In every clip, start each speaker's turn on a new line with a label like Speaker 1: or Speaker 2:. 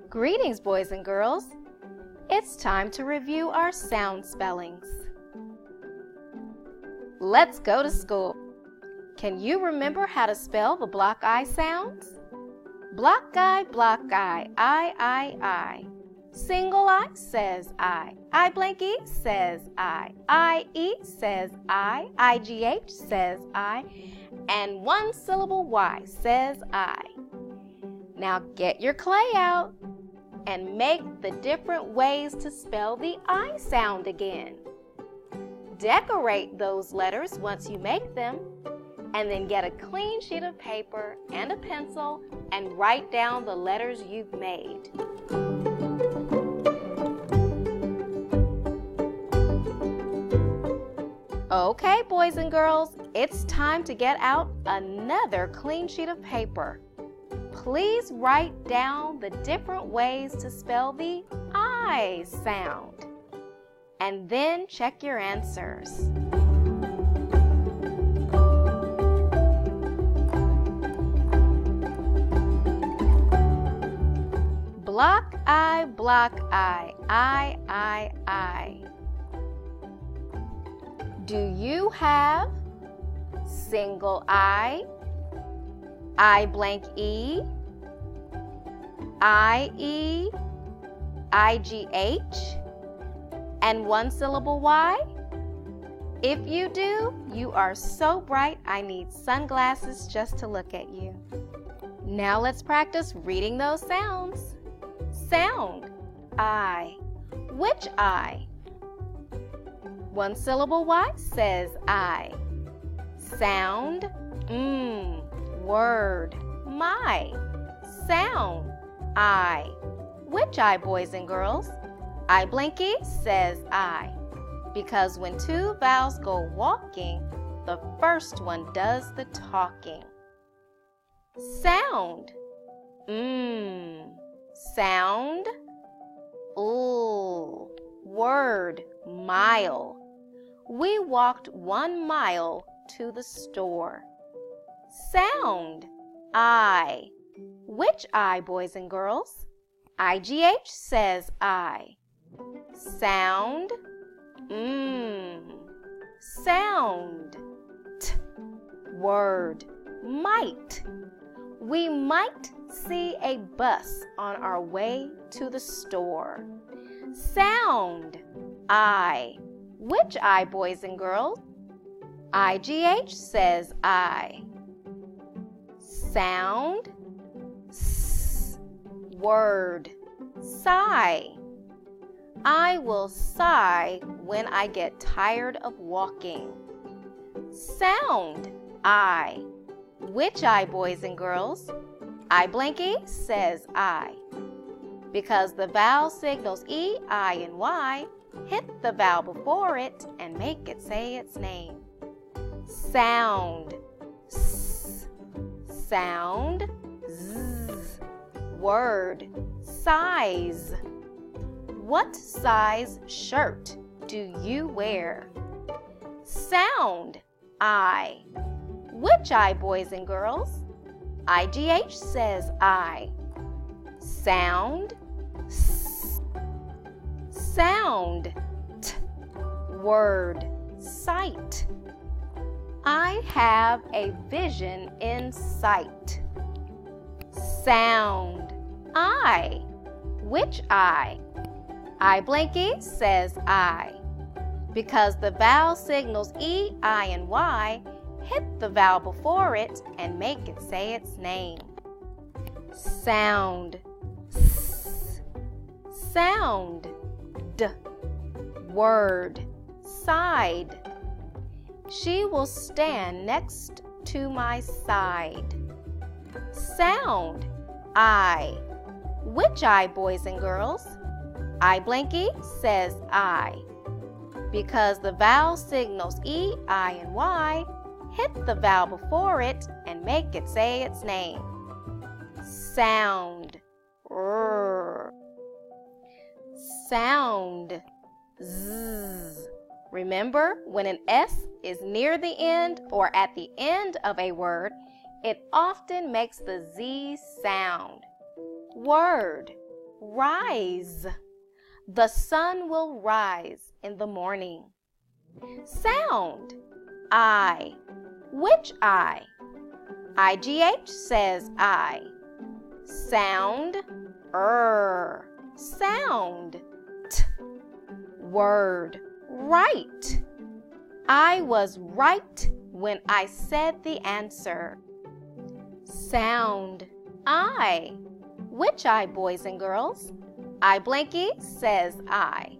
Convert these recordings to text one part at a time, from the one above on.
Speaker 1: Greetings, boys and girls. It's time to review our sound spellings. Let's go to school. Can you remember how to spell the block I sounds? Block I, I. Single I says I blank E says I-E says I-G-H says I, and one syllable Y says I. Now get your clay out and make the different ways to spell the I sound again. Decorate those letters once you make them, and then get a clean sheet of paper and a pencil and write down the letters you've made. Okay, boys and girls, it's time to get out another clean sheet of paper. Please write down the different ways to spell the I sound, and then check your answers. Block I, I. Do you have single I blank E, I-E, I-G-H, and one syllable Y? If you do, you are so bright I need sunglasses just to look at you. Now let's practice reading those sounds. Sound, I. Which I? One syllable Y says I. Sound, word, my. Sound, I. Which I, boys and girls? I blank E says I, because when two vowels go walking, the first one does the talking. Sound, sound, word, mile. We walked 1 mile to the store. Sound, I. Which I, boys and girls? I-G-H says I. Sound, sound, word, might. We might see a bus on our way to the store. Sound, I. Which I, boys and girls? I-G-H says I. Sound, word, sigh. I will sigh when I get tired of walking. Sound, I. Which I, boys and girls? I blank E says I, because the vowel signals E, I, and Y hit the vowel before it and make it say its name. Sound, S. Sound, Z. Word, size. What size shirt do you wear? Sound, I. Which I, boys and girls? I-G-H says I. Sound, S. Sound, T. Word, sight. I have a vision in sight. Sound, I. Which I? I blank E says I, because the vowel signals E, I, and Y hit the vowel before it and make it say its name. Sound, S. Sound, D. Word, side. She will stand next to my side. Sound, I. Which I, boys and girls? I blank E says I, because the vowel signals E, I, and Y hit the vowel before it and make it say its name. Sound, R. Sound, Z. Remember, when an S is near the end or at the end of a word, it often makes the Z sound. Word, rise. The sun will rise in the morning. Sound, I. Which I? IGH says I. Sound, sound, t. Word, right. I was right when I said the answer. Sound, I. Which I, boys and girls? I blank E says I.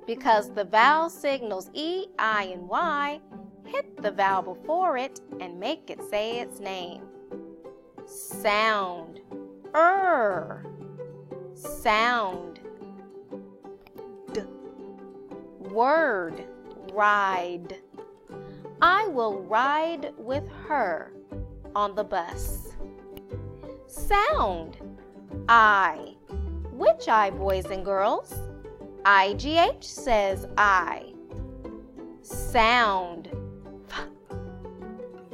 Speaker 1: Because the vowel signals E, I, and Y, hit the vowel before it and make it say its name. Sound, sound, d. Word, ride. I will ride with her on the bus. Sound, I. Which I, boys and girls? IGH says I. Sound, f.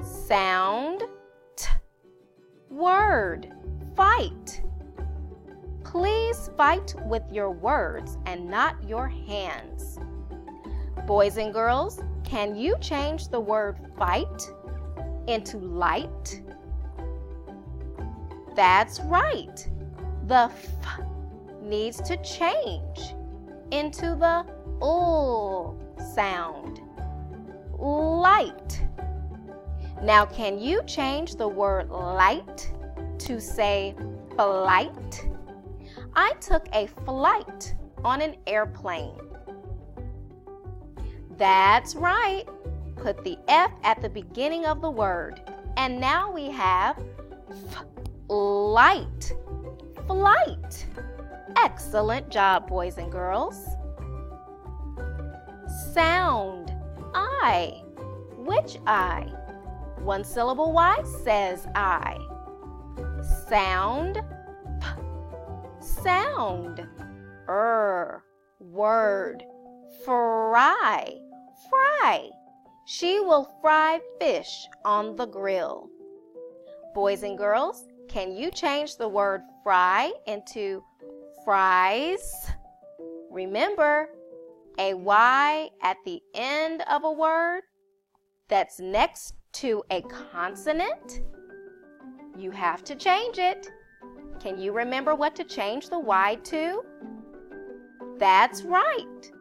Speaker 1: Sound, t. Word, fight. Please fight with your words and not your hands. Boys and girls, can you change the word fight into light? That's right. The f needs to change into the l sound. Light. Now, can you change the word light to say flight? I took a flight on an airplane. That's right. Put the F at the beginning of the word. And now we have light, flight. Excellent job, boys and girls. Sound, I. Which I? One syllable Y says I. Sound, p. Sound, word, fry, fry. She will fry fish on the grill. Boys and girls, can you change the word fry into fries? Remember, a Y at the end of a word that's next to a consonant, you have to change it. Can you remember what to change the Y to? That's right.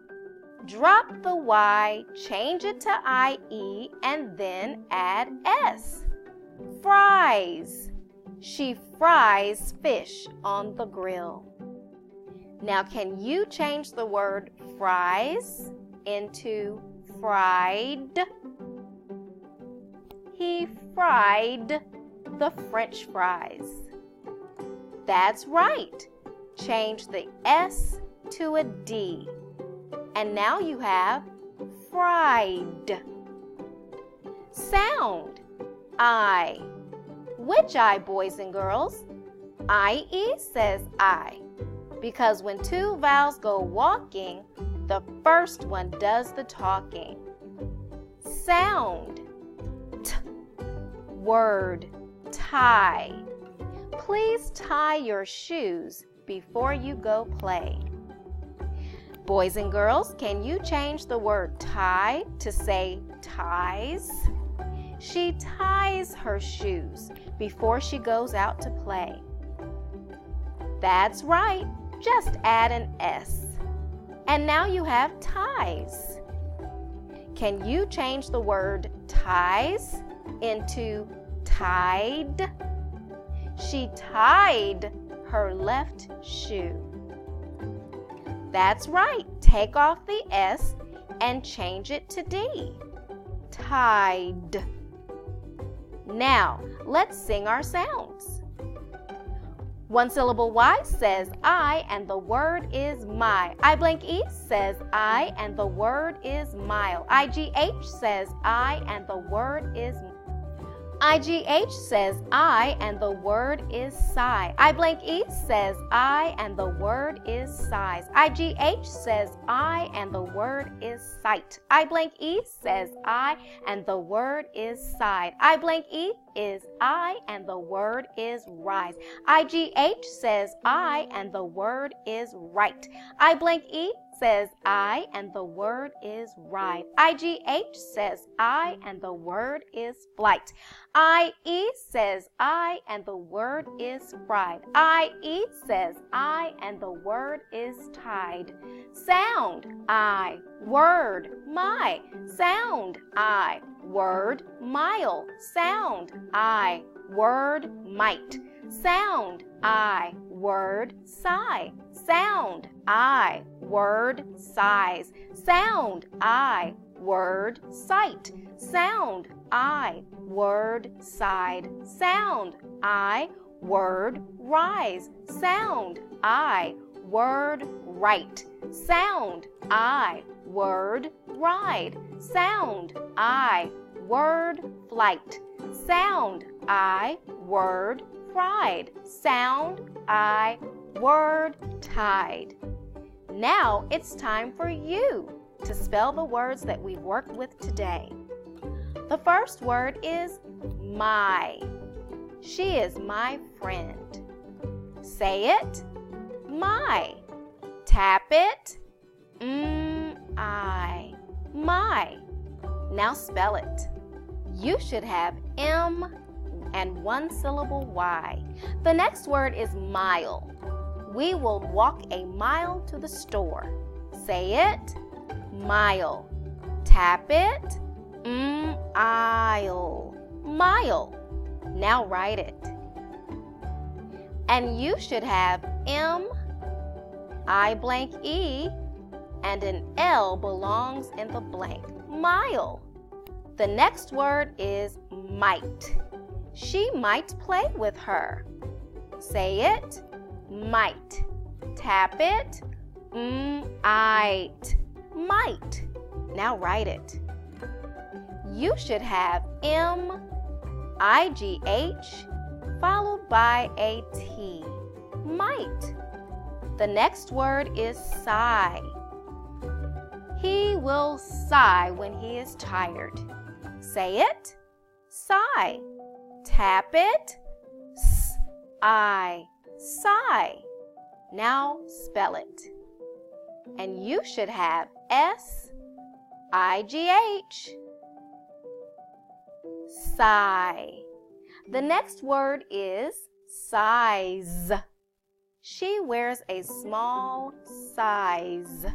Speaker 1: Drop the Y, change it to IE, and then add S. Fries. She fries fish on the grill. Now, can you change the word fries into fried? He fried the French fries. That's right. Change the S to a D. And now you have fried. Sound, I. Which I, boys and girls? IE says I. Because when two vowels go walking, the first one does the talking. Sound, t. Word, tie. Please tie your shoes before you go play. Boys and girls, can you change the word tie to say ties? She ties her shoes before she goes out to play. That's right. Just add an S. And now you have ties. Can you change the word ties into tied? She tied her left shoe. That's right. Take off the S and change it to D. Tied. Now, let's sing our sounds. One syllable Y says I, and the word is my. I blank E says I, and the word is mile. IGH says I, and the word is IGH says I and the word is sigh. I blank E says I and the word is sighs. IGH says I and the word is sight. I blank E says I and the word is sighed. I blank E is I and the word is rise. IGH says I and the word is right. I blank E says I and the word is ride. IGH says I and the word is flight. IE says I and the word is fried. IE says I and the word is tide. Sound I, word my. Sound I, word mile. Sound I, word might. Sound I, word sigh. Sound I, word sighs. Sound I, word sight. Sound I, word side. Sound I, word rise. Sound I, word right. Sound I, word ride. Sound I, word flight. Sound I, word fried. Sound I, word tide. Now it's time for you to spell the words that we've worked with today. The first word is my. She is my friend. Say it. My. Tap it. I. My. Now spell it. You should have M and one syllable Y. The next word is mile. We will walk a mile to the store. Say it. Mile. Tap it. Aisle. Mile. Now write it. And you should have M, I blank E, and an L belongs in the blank. Mile. The next word is might. She might play with her. Say it. Might. Tap it. Might. Might. Now write it. You should have M, IGH, followed by a T. Might. The next word is sigh. He will sigh when he is tired. Say it. Sigh. Tap it. S-I. Sigh. Now spell it. And you should have S-I-G-H. Sigh. The next word is size. She wears a small size.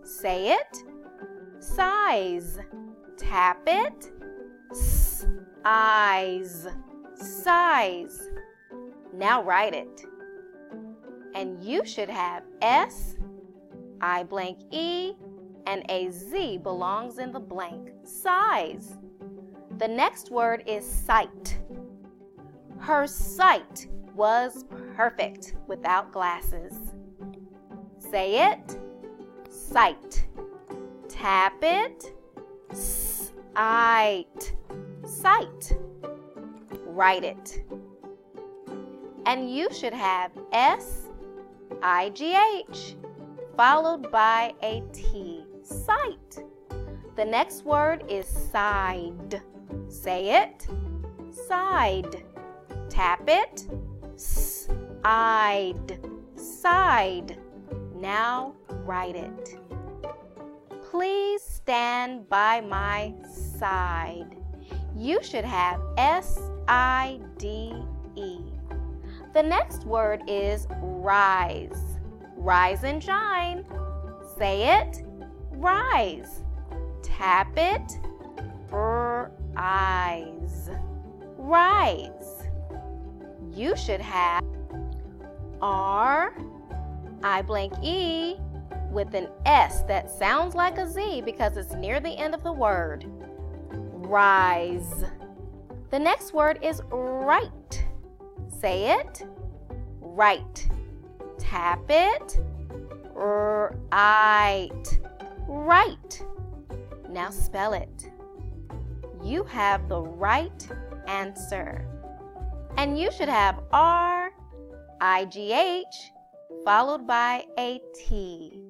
Speaker 1: Say it. Size. Tap it. S-eyes. Size. Now write it. And you should have S, I blank E, and a Z belongs in the blank. Size. The next word is sight. Her sight was perfect without glasses. Say it. Sight. Tap it. Sight. Sight. Write it. And you should have S-I-G-H followed by a T. Sight. The next word is side. Say it. Side. Tap it. S-eyed. Side. Now write it. Please stand by my side. You should have S-I-D-E. The next word is rise. Rise and shine. Say it. Rise. Tap it. Eyes. Rise. You should have R, I blank E, with an S that sounds like a Z because it's near the end of the word. Rise. The next word is right. Say it. Right. Tap it. Right. Right. Now spell it. You have the right answer. And you should have R, IGH, followed by a T.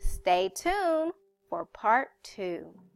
Speaker 1: Stay tuned for part 2.